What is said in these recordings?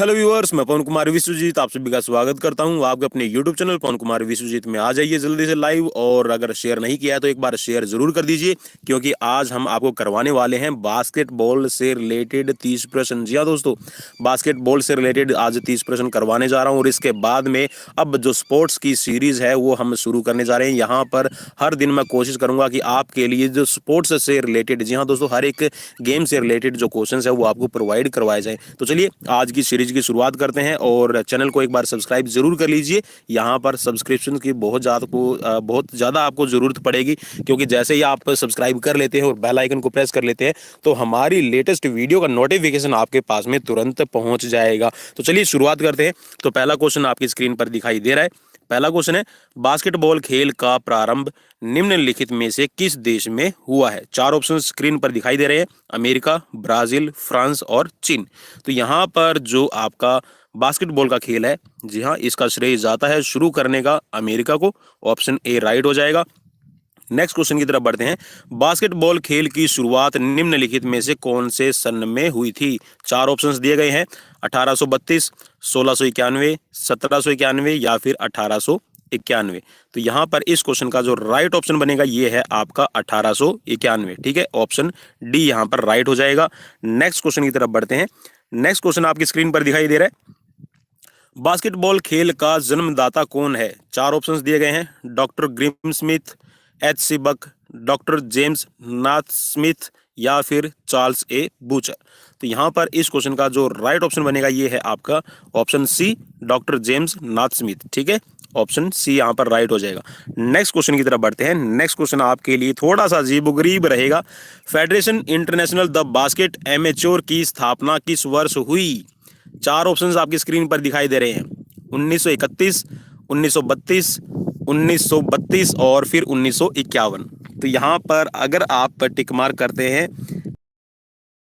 Hello viewers, मैं पवन कुमार विश्वजीत आप सभी का स्वागत करता हूं आपके अपने यूट्यूब चैनल पवन कुमार विश्वजीत में। आ जाइए जल्दी से लाइव, और अगर शेयर नहीं किया है तो एक बार शेयर जरूर कर दीजिए, क्योंकि आज हम आपको करवाने वाले हैं बास्केटबॉल से रिलेटेड 30 प्रश्न। जी हाँ दोस्तों, बास्केटबॉल से रिलेटेड आज 30 प्रश्न करवाने जा रहा हूँ, और इसके बाद में अब जो स्पोर्ट्स की सीरीज है वो हम शुरू करने जा रहे हैं। यहाँ पर हर दिन मैं कोशिश करूंगा कि आपके लिए जो स्पोर्ट्स से रिलेटेड, जी हाँ दोस्तों, हर एक गेम से रिलेटेड जो क्वेश्चन है वो आपको प्रोवाइड करवाए जाए। तो चलिए आज की सीरीज की शुरुआत करते हैं, और चैनल को एक बार सब्सक्राइब जरूर कर लीजिए। यहाँ पर सब्सक्रिप्शन की बहुत ज़्यादा आपको ज़रूरत पड़ेगी, क्योंकि जैसे ही आप सब्सक्राइब कर लेते हैं और बेल आइकन को प्रेस कर लेते हैं तो हमारी लेटेस्ट वीडियो का नोटिफिकेशन आपके पास में तुरंत पहुंच जाएगा। तो चलिए शुरुआत करते हैं। तो पहला क्वेश्चन आपकी स्क्रीन पर दिखाई दे रहा है। पहला क्वेश्चन है, बास्केटबॉल खेल का प्रारंभ निम्नलिखित में से किस देश में हुआ है? चार ऑप्शन स्क्रीन पर दिखाई दे रहे हैं, अमेरिका, ब्राजील, फ्रांस और चीन। तो यहाँ पर जो आपका बास्केटबॉल का खेल है, जी हाँ, इसका श्रेय जाता है शुरू करने का अमेरिका को। ऑप्शन ए राइट हो जाएगा। नेक्स्ट क्वेश्चन की तरफ बढ़ते हैं। बास्केटबॉल खेल की शुरुआत निम्नलिखित में से कौन से सन में हुई थी? चार ऑप्शंस दिए गए हैं, 1832, 1691, 1791 या फिर 1891। तो यहाँ पर इस क्वेश्चन का जो राइट ऑप्शन बनेगा ये है आपका 1891। ठीक है, ऑप्शन डी यहाँ पर राइट हो जाएगा। नेक्स्ट क्वेश्चन की तरफ बढ़ते हैं। नेक्स्ट क्वेश्चन आपकी स्क्रीन पर दिखाई दे रहा है, बास्केटबॉल खेल का जन्मदाता कौन है? चार ऑप्शंस दिए गए हैं, डॉक्टर ग्रिम स्मिथ, एच.सी. बक, डॉक्टर जेम्स नाथ स्मिथ या फिर चार्ल्स ए बूचर। तो यहाँ पर इस क्वेश्चन का जो राइट ऑप्शन बनेगा ये है आपका ऑप्शन सी, डॉक्टर जेम्स नाथ स्मिथ। ठीक है, ऑप्शन सी यहाँ पर राइट हो जाएगा। नेक्स्ट क्वेश्चन की तरफ बढ़ते हैं। नेक्स्ट क्वेश्चन आपके लिए थोड़ा सा अजीबोगरीब रहेगा। Federation international the basket amateur की स्थापना किस वर्ष हुई? चार ऑप्शंस आपकी स्क्रीन पर दिखाई दे रहे हैं, 1931, 1932, 1932 और फिर 1951। तो यहाँ पर अगर आप टिक मार्क करते हैं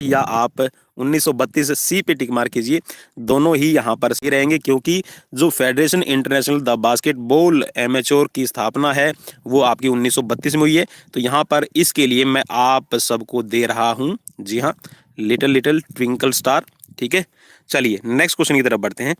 या आप 1932 सी पे टिक मार्क कीजिए, दोनों ही यहाँ पर सही रहेंगे, क्योंकि जो federation international the basketball amateur की स्थापना है वो आपकी 1932 में हुई है। तो यहाँ पर इसके लिए मैं आप सबको दे रहा हूँ, जी हाँ, लिटिल लिटिल ट्विंकल स्टार। ठीक है, चलिए नेक्स्ट क्वेश्चन की तरफ बढ़ते हैं।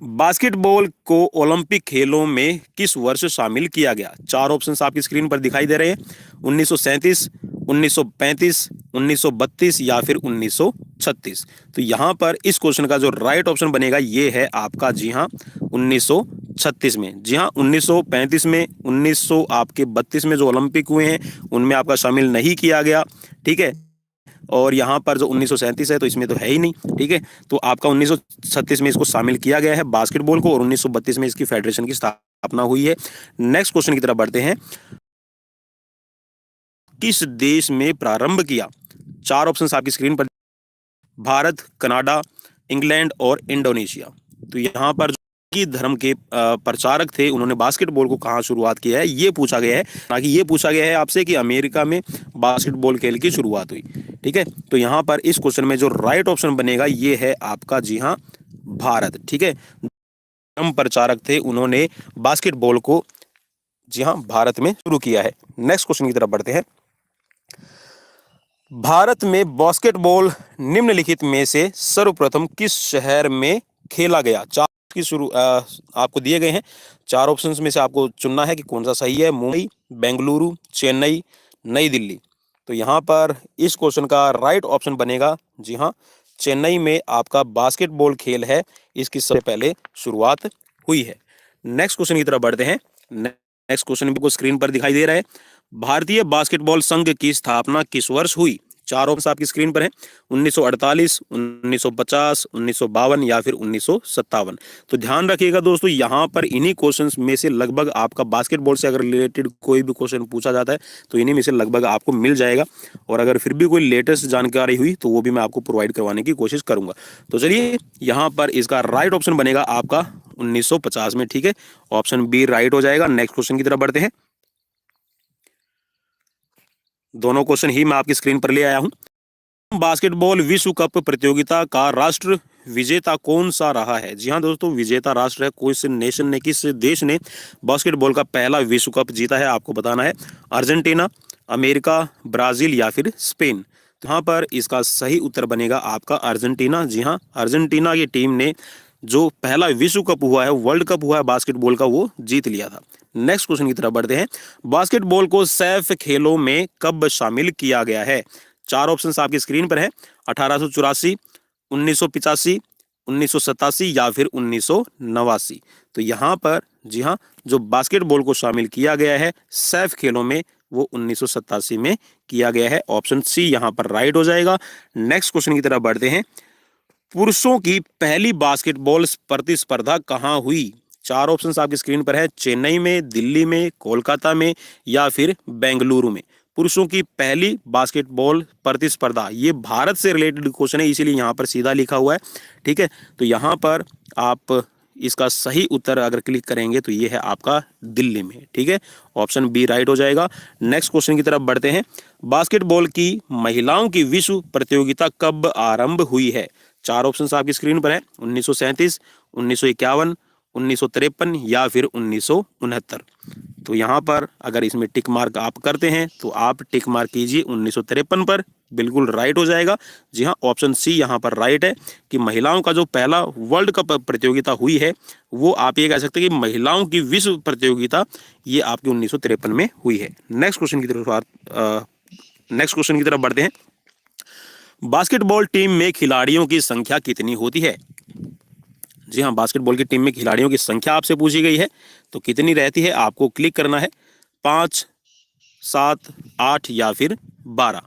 बास्केटबॉल को ओलंपिक खेलों में किस वर्ष शामिल किया गया? चार ऑप्शंस आपकी स्क्रीन पर दिखाई दे रहे हैं, 1937, 1935, 1932 या फिर 1936। तो यहाँ पर इस क्वेश्चन का जो राइट ऑप्शन बनेगा ये है आपका, जी हाँ, 1936 में। जी हाँ, 1935 में, 1932 में जो ओलंपिक हुए हैं उनमें आपका शामिल नहीं किया गया। ठीक है, और यहाँ पर जो 1937 है तो इसमें तो है ही नहीं। ठीक है, तो आपका 1936 में इसको शामिल किया गया है बास्केटबॉल को, और 1932 में इसकी फेडरेशन की स्थापना हुई है। नेक्स्ट क्वेश्चन की तरफ बढ़ते हैं। किस देश में प्रारंभ किया? चार ऑप्शंस आपकी स्क्रीन पर, भारत, कनाडा, इंग्लैंड और इंडोनेशिया। तो यहाँ पर की धर्म के प्रचारक थे, उन्होंने बास्केटबॉल को कहाँ शुरुआत किया है ये पूछा गया है, ना कि ये पूछा गया है आपसे कि अमेरिका में बास्केटबॉल खेल की शुरुआत हुई। ठीक है, तो यहाँ पर इस क्वेश्चन में जो राइट ऑप्शन बनेगा ये है आपका, जी हाँ, भारत। ठीक है, धर्म प्रचारक थे, उन्होंने बास्केटबॉल को, जी हाँ, भारत में शुरू किया है। नेक्स्ट क्वेश्चन की तरफ बढ़ते हैं। भारत में बास्केटबॉल निम्नलिखित में से सर्वप्रथम किस शहर में खेला गया? चार की शुरू आपको दिए गए हैं, चार ऑप्शंस में से आपको चुनना है कि कौन सा सही है। मुंबई, बेंगलुरु, चेन्नई, नई दिल्ली। तो यहाँ पर इस क्वेश्चन का राइट ऑप्शन बनेगा, जी हाँ, चेन्नई में आपका बास्केटबॉल खेल है, इसकी सबसे पहले शुरुआत हुई है। नेक्स्ट क्वेश्चन की तरफ बढ़ते हैं। नेक्स्ट क्वेश्चन को स्क्रीन पर दिखाई दे रहा है, भारतीय बास्केटबॉल संघ की स्थापना किस वर्ष हुई? चार ऑप्शन आपकी स्क्रीन पर है, 1948, 1950, 1952 या फिर 1957। तो ध्यान रखिएगा दोस्तों, यहाँ पर इन्हीं क्वेश्चंस में से लगभग आपका बास्केटबॉल से अगर रिलेटेड कोई भी क्वेश्चन पूछा जाता है तो इन्हीं में से लगभग आपको मिल जाएगा, और अगर फिर भी कोई लेटेस्ट जानकारी हुई तो वो भी मैं आपको प्रोवाइड करवाने की कोशिश करूंगा। तो चलिए, यहाँ पर इसका राइट ऑप्शन बनेगा आपका 1950 में। ठीक है, ऑप्शन बी राइट हो जाएगा। नेक्स्ट क्वेश्चन की तरफ बढ़ते हैं। दोनों क्वेश्चन ही मैं आपकी स्क्रीन पर ले आया हूं। बास्केटबॉल विश्व कप प्रतियोगिता का राष्ट्र विजेता कौन सा रहा है? जी हाँ दोस्तों, विजेता राष्ट्र है, किस नेशन ने, किस देश ने बास्केटबॉल का पहला विश्व कप जीता है, आपको बताना है। अर्जेंटीना, अमेरिका, ब्राजील या फिर स्पेन। तो यहाँ पर इसका सही उत्तर बनेगा आपका अर्जेंटीना। जी हाँ, अर्जेंटीना की टीम ने जो पहला विश्व कप हुआ है, वर्ल्ड कप हुआ है बास्केटबॉल का, वो जीत लिया था। नेक्स्ट क्वेश्चन की तरफ बढ़ते हैं। बास्केटबॉल को सैफ खेलों में कब शामिल किया गया है? चार ऑप्शंस आपकी स्क्रीन पर है। 1884, 1985, 1987 या फिर 1989। तो यहाँ पर जी हाँ, जो बास्केटबॉल को शामिल किया गया है सैफ खेलों में, वो 1987 में किया गया है। ऑप्शन सी यहाँ पर राइट हो जाएगा। नेक्स्ट क्वेश्चन की तरफ बढ़ते हैं। पुरुषों की पहली बास्केटबॉल प्रतिस्पर्धा कहाँ हुई? चार ऑप्शंस आपकी स्क्रीन पर है। चेन्नई में, दिल्ली में, कोलकाता में या फिर बेंगलुरु में। पुरुषों की पहली बास्केटबॉल प्रतिस्पर्धा, ये भारत से रिलेटेड क्वेश्चन है, इसीलिए यहाँ पर सीधा लिखा हुआ है। ठीक है, तो यहाँ पर आप इसका सही उत्तर अगर क्लिक करेंगे तो ये है आपका दिल्ली में। ठीक है, ऑप्शन बी राइट हो जाएगा। नेक्स्ट क्वेश्चन की तरफ बढ़ते हैं। बास्केटबॉल की महिलाओं की विश्व प्रतियोगिता कब आरंभ हुई है? चार ऑप्शंस आपकी स्क्रीन पर है। 1937, 1951, 1953 या फिर 1969। तो यहाँ पर अगर इसमें टिक मार्क आप करते हैं तो आप टिक मार्क कीजिए 1953 पर, बिल्कुल राइट हो जाएगा। जी हाँ, ऑप्शन सी यहाँ पर राइट है कि महिलाओं का जो पहला वर्ल्ड कप प्रतियोगिता हुई है, वो आप ये कह सकते हैं कि महिलाओं की विश्व प्रतियोगिता ये आपकी 1953 में हुई है। नेक्स्ट क्वेश्चन की तरफ बढ़ते हैं। बास्केटबॉल टीम में खिलाड़ियों की संख्या कितनी होती है? जी हाँ, बास्केटबॉल की टीम में खिलाड़ियों की संख्या आपसे पूछी गई है, तो कितनी रहती है आपको क्लिक करना है। 5, 7, 8 या फिर 12।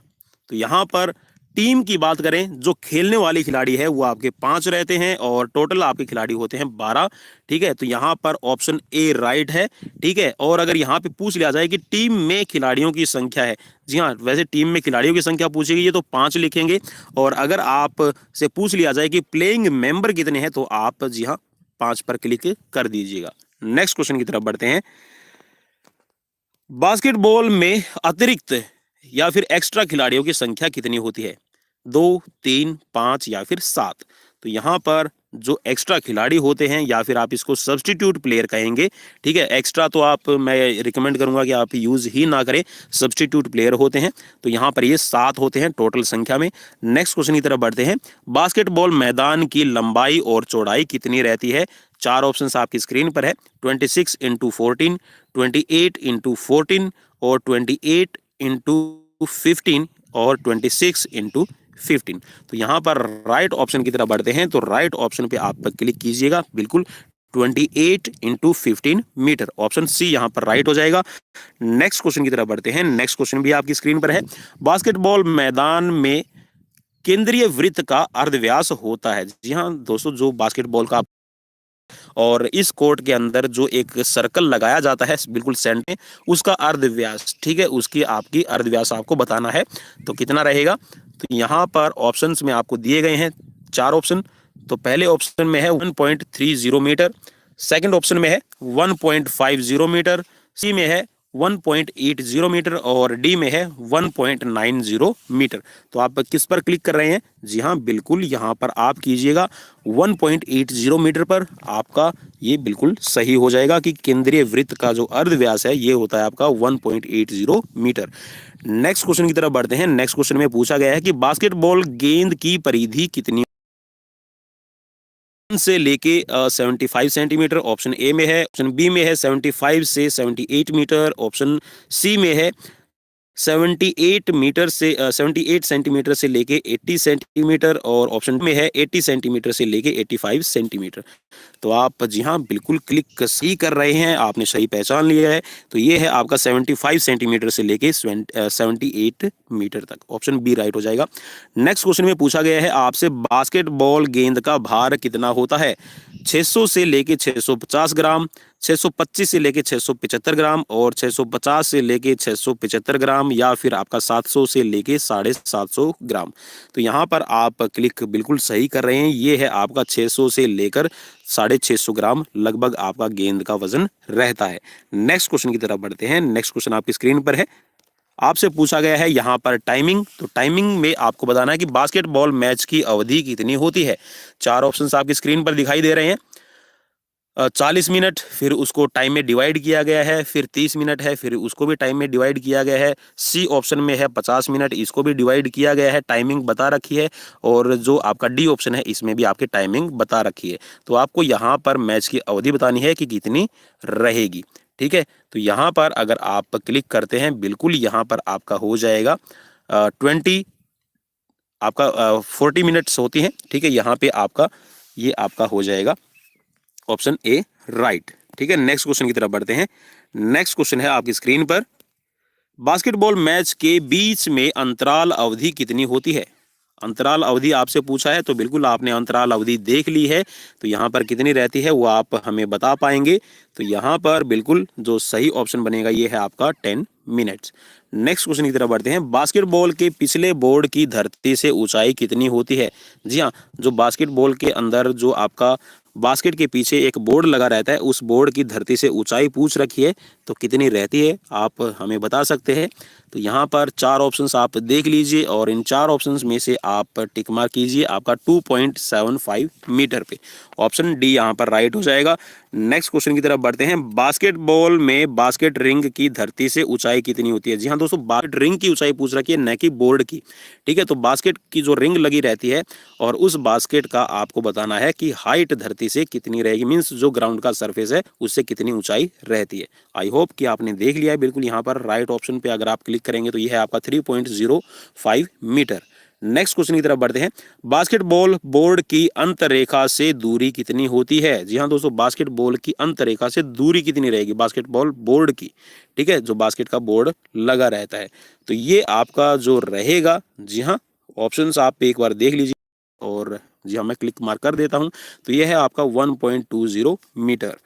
तो यहाँ पर टीम की बात करें, जो खेलने वाले खिलाड़ी है वो आपके 5 रहते हैं और टोटल आपके खिलाड़ी होते हैं 12। ठीक है, तो यहाँ पर ऑप्शन ए राइट है। ठीक है, और अगर यहाँ पे पूछ लिया जाए कि टीम में खिलाड़ियों की संख्या है, जी हाँ, वैसे टीम में खिलाड़ियों की संख्या पूछी गई है तो 5 लिखेंगे। और अगर आप से पूछ लिया जाए कि प्लेइंग मेंबर कितने हैं, तो आप जी हाँ 5 पर क्लिक कर दीजिएगा। नेक्स्ट क्वेश्चन की तरफ बढ़ते हैं। बास्केटबॉल में अतिरिक्त या फिर एक्स्ट्रा खिलाड़ियों की संख्या कितनी होती है? 2, 3, 5 या फिर 7। तो यहाँ पर जो एक्स्ट्रा खिलाड़ी होते हैं या फिर आप इसको सब्स्टिट्यूट प्लेयर कहेंगे। ठीक है, एक्स्ट्रा तो आप, मैं रिकमेंड करूंगा कि आप यूज ही ना करें, सब्स्टिट्यूट प्लेयर होते हैं। तो यहाँ पर ये 7 होते हैं टोटल संख्या में। नेक्स्ट क्वेश्चन की तरफ बढ़ते हैं। बास्केटबॉल मैदान की लंबाई और चौड़ाई कितनी रहती है? चार ऑप्शंस आपकी स्क्रीन पर है। 26 × 14, 28 × 14 और 28 × 15 और 26 × 15। तो यहाँ पर राइट ऑप्शन की तरफ बढ़ते हैं, तो राइट ऑप्शन पे आप क्लिक कीजिएगा, बिल्कुल 28 × 15 मीटर। ऑप्शन सी यहाँ पर राइट हो जाएगा। नेक्स्ट क्वेश्चन की तरफ बढ़ते हैं। नेक्स्ट क्वेश्चन भी आपकी स्क्रीन पर है। बास्केटबॉल मैदान में केंद्रीय वृत्त का अर्धव्यास होता है। जी हाँ दोस्तों, जो बास्केटबॉल का और इस कोर्ट के अंदर जो एक सर्कल लगाया जाता है बिल्कुल सेंटर में, उसका अर्धव्यास, ठीक है, उसकी आपकी अर्धव्यास आपको बताना है, तो कितना रहेगा? तो यहाँ पर ऑप्शंस में आपको दिए गए हैं 4 ऑप्शन। तो पहले ऑप्शन में है 1.30 मीटर, सेकंड ऑप्शन में है 1.50 मीटर, सी में है 1.80 मीटर और डी में है 1.90 मीटर। तो आप किस पर क्लिक कर रहे हैं? जी हाँ, बिल्कुल यहाँ पर आप कीजिएगा 1.80 मीटर पर। आपका ये बिल्कुल सही हो जाएगा कि केंद्रीय वृत्त का जो अर्धव्यास है ये होता है आपका 1.80 मीटर। नेक्स्ट क्वेश्चन की तरफ बढ़ते हैं। नेक्स्ट क्वेश्चन में पूछा गया है कि बास्केटबॉल गेंद की परिधि कितनी से लेके 75 सेंटीमीटर ऑप्शन ए में है, ऑप्शन बी में है 75 से 78 मीटर, ऑप्शन सी में है 78 मीटर से 78 सेंटीमीटर से लेके 80 सेंटीमीटर और ऑप्शन में है 80 सेंटीमीटर से लेके 85 सेंटीमीटर। तो आप जी हाँ बिल्कुल क्लिक सही कर रहे हैं, आपने सही पहचान लिया है। तो ये है आपका 75 सेंटीमीटर से लेके 78 मीटर तक। ऑप्शन बी राइट हो जाएगा। नेक्स्ट क्वेश्चन में पूछा गया है आपसे, बास्केटबॉल गेंद का भार कितना होता है? 600 से लेके 650 ग्राम, 625 से लेके 675 ग्राम और 650 से लेके 675 ग्राम या फिर आपका 700 से लेके 750 ग्राम। तो यहाँ पर आप क्लिक बिल्कुल सही कर रहे हैं। ये है आपका 600 से लेकर 650 ग्राम लगभग आपका गेंद का वजन रहता है। नेक्स्ट क्वेश्चन की तरफ बढ़ते हैं। नेक्स्ट क्वेश्चन आपकी स्क्रीन पर है। आपसे पूछा गया है यहाँ पर टाइमिंग। तो टाइमिंग में आपको बताना है कि बास्केटबॉल मैच की अवधि कितनी होती है। 4 ऑप्शंस आपकी स्क्रीन पर दिखाई दे रहे हैं। 40 मिनट, फिर उसको टाइम में डिवाइड किया गया है, फिर 30 मिनट है, फिर उसको भी टाइम में डिवाइड किया गया है। सी ऑप्शन में है 50 मिनट, इसको भी डिवाइड किया गया है, टाइमिंग बता रखी है। और जो आपका डी ऑप्शन है इसमें भी आपकी टाइमिंग बता रखी है। तो आपको यहाँ पर मैच की अवधि बतानी है कि कितनी रहेगी। ठीक है, तो यहाँ पर अगर आप क्लिक करते हैं, बिल्कुल यहाँ पर आपका हो जाएगा 20 आपका 40 मिनट्स होती हैं। ठीक है, यहाँ पे आपका ये आपका हो जाएगा ऑप्शन ए राइट। ठीक है, नेक्स्ट क्वेश्चन की तरफ बढ़ते हैं। नेक्स्ट क्वेश्चन है आपकी स्क्रीन पर, बास्केटबॉल मैच के बीच में अंतराल अवधि कितनी होती है? अंतराल अवधि आपसे पूछा है, तो बिल्कुल आपने अंतराल अवधि देख ली है। तो यहाँ पर कितनी रहती है वो आप हमें बता पाएंगे। तो यहाँ पर बिल्कुल जो सही ऑप्शन बनेगा ये है आपका 10 मिनट्स। नेक्स्ट क्वेश्चन की तरफ बढ़ते हैं, बास्केटबॉल के पिछले बोर्ड की धरती से ऊंचाई कितनी होती है? जी हाँ, जो बास्केटबॉल के अंदर जो आपका बास्केट के पीछे एक बोर्ड लगा रहता है, उस बोर्ड की धरती से ऊंचाई पूछ रखी है, तो कितनी रहती है आप हमें बता सकते हैं। तो यहाँ पर 4 ऑप्शंस आप देख लीजिए और इन 4 ऑप्शंस में से आप टिक मार्क कीजिए आपका 2.75 मीटर पे। ऑप्शन डी यहाँ पर राइट हो जाएगा। नेक्स्ट क्वेश्चन की तरफ बढ़ते हैं, बास्केटबॉल में बास्केट रिंग की धरती से ऊंचाई कितनी होती है? जी हाँ दोस्तों, बास्केट रिंग की ऊंचाई पूछ रखी है, न कि बोर्ड की। ठीक है, तो बास्केट की जो रिंग लगी रहती है और उस बास्केट का आपको बताना है कि हाइट धरती से कितनी रहेगी, मीन्स जो ग्राउंड का सरफेस है उससे कितनी ऊंचाई रहती है। आई होप कि आपने देख लिया है। बिल्कुल यहाँ पर राइट ऑप्शन पे अगर आप क्लिक करेंगे तो यह है आपका 3.05 मीटर। नेक्स्ट क्वेश्चन की तरफ बढ़ते हैं, बास्केटबॉल बोर्ड की अंतरेखा से दूरी कितनी होती है? जी हाँ दोस्तों, बास्केटबॉल की अंतरेखा से दूरी कितनी रहेगी बास्केटबॉल बोर्ड की? ठीक है, जो बास्केट का बोर्ड लगा रहता है, तो ये आपका जो रहेगा, जी हाँ, ऑप्शंस आप एक बार देख लीजिए और जी हाँ मैं क्लिक मार्क कर देता हूं। तो यह है आपका 1.20 मीटर।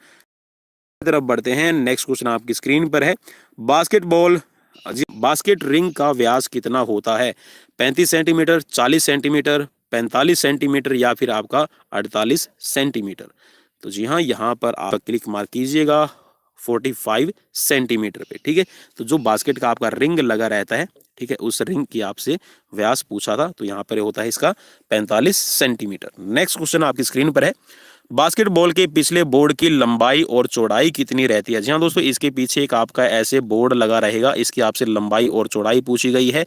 तरफ बढ़ते हैं, नेक्स्ट क्वेश्चन आपकी स्क्रीन पर है, बास्केटबॉल बास्केट रिंग का व्यास कितना होता है? 35 सेंटीमीटर, 40 सेंटीमीटर, 45 सेंटीमीटर या फिर आपका 48 सेंटीमीटर? तो जी हाँ, यहाँ पर आप क्लिक मार्क कीजिएगा 45 सेंटीमीटर पे। ठीक है, तो जो बास्केट का आपका रिंग लगा रहता है, ठीक है, उस रिंग की आपसे व्यास पूछा था, तो यहाँ पर होता है इसका 45 सेंटीमीटर। नेक्स्ट क्वेश्चन आपकी स्क्रीन पर है, बास्केटबॉल के पिछले बोर्ड की लंबाई और चौड़ाई कितनी रहती है? जी हाँ दोस्तों, इसके पीछे एक आपका ऐसे बोर्ड लगा रहेगा, इसकी आपसे लंबाई और चौड़ाई पूछी गई है।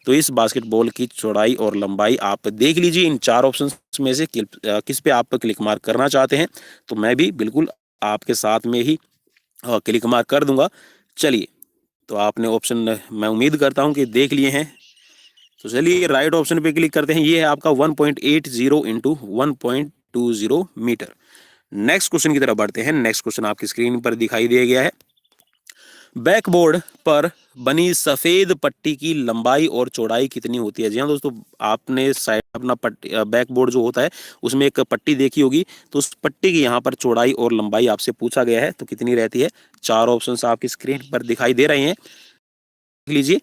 तो इस बास्केटबॉल की चौड़ाई और लंबाई आप देख लीजिए, इन 4 ऑप्शंस में से किस पे आप क्लिक मार्क करना चाहते हैं। तो मैं भी बिल्कुल आपके साथ में ही क्लिक मार्क कर दूंगा। चलिए, तो आपने ऑप्शन मैं उम्मीद करता हूं कि देख लिए हैं। तो चलिए राइट ऑप्शन पे क्लिक करते हैं, ये है आपका 1.80 इंटू 1.20 मीटर। नेक्स्ट क्वेश्चन की तरफ बढ़ते हैं। नेक्स्ट क्वेश्चन आपकी स्क्रीन पर दिखाई दे गया है, बैकबोर्ड पर बनी सफेद पट्टी की लंबाई और चौड़ाई कितनी होती है? जी हाँ दोस्तों, आपने साइड अपना बैकबोर्ड जो होता है उसमें एक पट्टी देखी होगी, तो उस पट्टी की यहाँ पर चौड़ाई और लंबाई आपसे पूछा गया है, तो कितनी रहती है? 4 ऑप्शंस आपकी स्क्रीन पर दिखाई दे रहे हैं, देख लीजिए।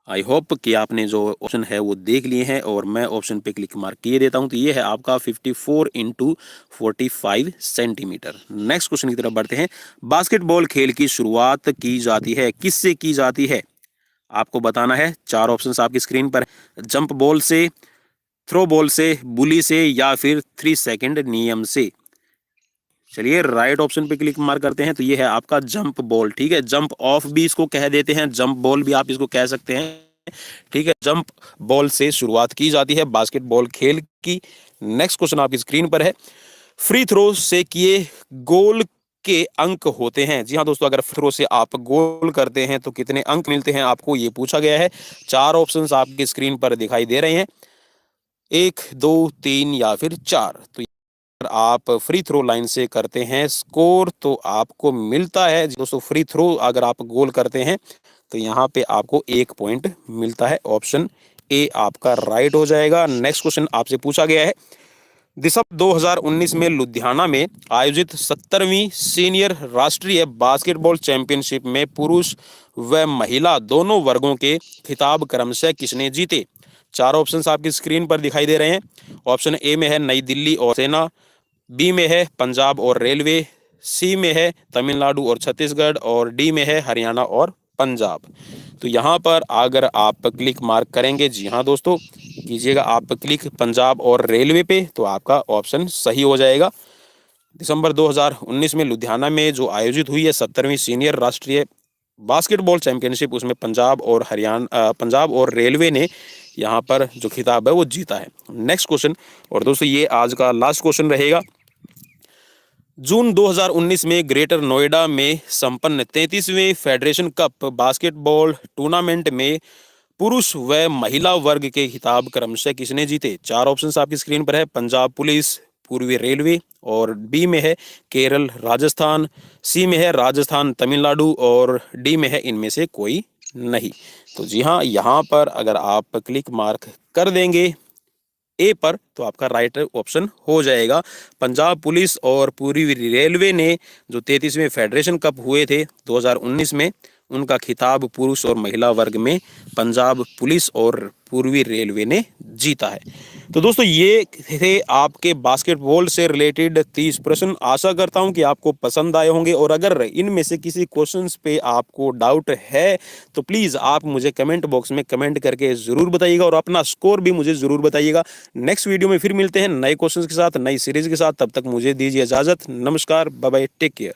आई होप कि आपने जो ऑप्शन है वो देख लिए हैं और मैं ऑप्शन पे क्लिक मार्क किए देता हूं। तो ये है आपका 54 इंटू 45 सेंटीमीटर। नेक्स्ट क्वेश्चन की तरफ बढ़ते हैं, बास्केटबॉल खेल की शुरुआत की जाती है, किससे की जाती है? आपको बताना है। 4 ऑप्शंस आपकी स्क्रीन पर, जंप बॉल से, थ्रो बॉल से, बुली से या फिर 3 सेकेंड नियम से। चलिए राइट ऑप्शन पे क्लिक मार्क करते हैं, तो ये है आपका जंप बॉल। ठीक है, जंप ऑफ भी इसको कह देते हैं, जंप बॉल भी आप इसको कह सकते हैं। ठीक है, जंप बॉल से शुरुआत की जाती है बास्केटबॉल खेल की। नेक्स्ट क्वेश्चन आपकी स्क्रीन पर है, फ्री थ्रो से किए गोल के अंक होते हैं? जी हाँ दोस्तों, अगर थ्रो से आप गोल करते हैं तो कितने अंक मिलते हैं आपको, ये पूछा गया है। 4 ऑप्शंस आपकी स्क्रीन पर दिखाई दे रहे हैं, 1, 2, 3 या फिर 4। तो आप फ्री थ्रो लाइन से करते हैं स्कोर तो आपको मिलता है दोस्तों, फ्री थ्रो अगर आप गोल करते हैं तो यहाँ पे आपको 1 पॉइंट मिलता है। ऑप्शन ए आपका राइट हो जाएगा। नेक्स्ट क्वेश्चन आपसे पूछा गया है, दिसंबर 2019 में लुधियाना में आयोजित 70वीं सीनियर राष्ट्रीय बास्केटबॉल चैंपियनशिप में पुरुष व महिला दोनों वर्गों के खिताब क्रमशः किसने जीते? 4 ऑप्शंस आपकी स्क्रीन पर दिखाई दे रहे हैं। ऑप्शन ए में है नई दिल्ली और सेना, बी में है पंजाब और रेलवे, सी में है तमिलनाडु और छत्तीसगढ़ और डी में है हरियाणा और पंजाब। तो यहाँ पर अगर आप क्लिक मार्क करेंगे, जी हाँ दोस्तों, कीजिएगा आप क्लिक पंजाब और रेलवे पे, तो आपका ऑप्शन सही हो जाएगा। दिसंबर 2019 में लुधियाना में जो आयोजित हुई है 17वीं सीनियर राष्ट्रीय बास्केटबॉल चैंपियनशिप, उसमें पंजाब और रेलवे ने यहाँ पर जो खिताब है वो जीता है। नेक्स्ट क्वेश्चन, और दोस्तों ये आज का लास्ट क्वेश्चन रहेगा। जून 2019 में ग्रेटर नोएडा में संपन्न 33वें फेडरेशन कप बास्केटबॉल टूर्नामेंट में पुरुष व महिला वर्ग के खिताब क्रमशः किसने जीते? 4 ऑप्शंस आपकी स्क्रीन पर है। पंजाब पुलिस, पूर्वी रेलवे, और बी में है केरल राजस्थान, सी में है राजस्थान तमिलनाडु, और डी में है इनमें से कोई नहीं। तो जी हाँ, यहाँ पर अगर आप क्लिक मार्क कर देंगे ए पर, तो आपका राइट ऑप्शन हो जाएगा। पंजाब पुलिस और पूर्वी रेलवे ने जो 33वें फेडरेशन कप हुए थे 2019 में, उनका खिताब पुरुष और महिला वर्ग में पंजाब पुलिस और पूर्वी रेलवे ने जीता है। तो दोस्तों ये थे आपके बास्केटबॉल से रिलेटेड 30 प्रश्न। आशा करता हूं कि आपको पसंद आए होंगे, और अगर इनमें से किसी क्वेश्चंस पे आपको डाउट है तो प्लीज़ आप मुझे कमेंट बॉक्स में कमेंट करके ज़रूर बताइएगा, और अपना स्कोर भी मुझे ज़रूर बताइएगा। नेक्स्ट वीडियो में फिर मिलते हैं नए क्वेश्चन के साथ, नई सीरीज के साथ। तब तक मुझे दीजिए इजाज़त। नमस्कार, बाय बाय, टेक केयर।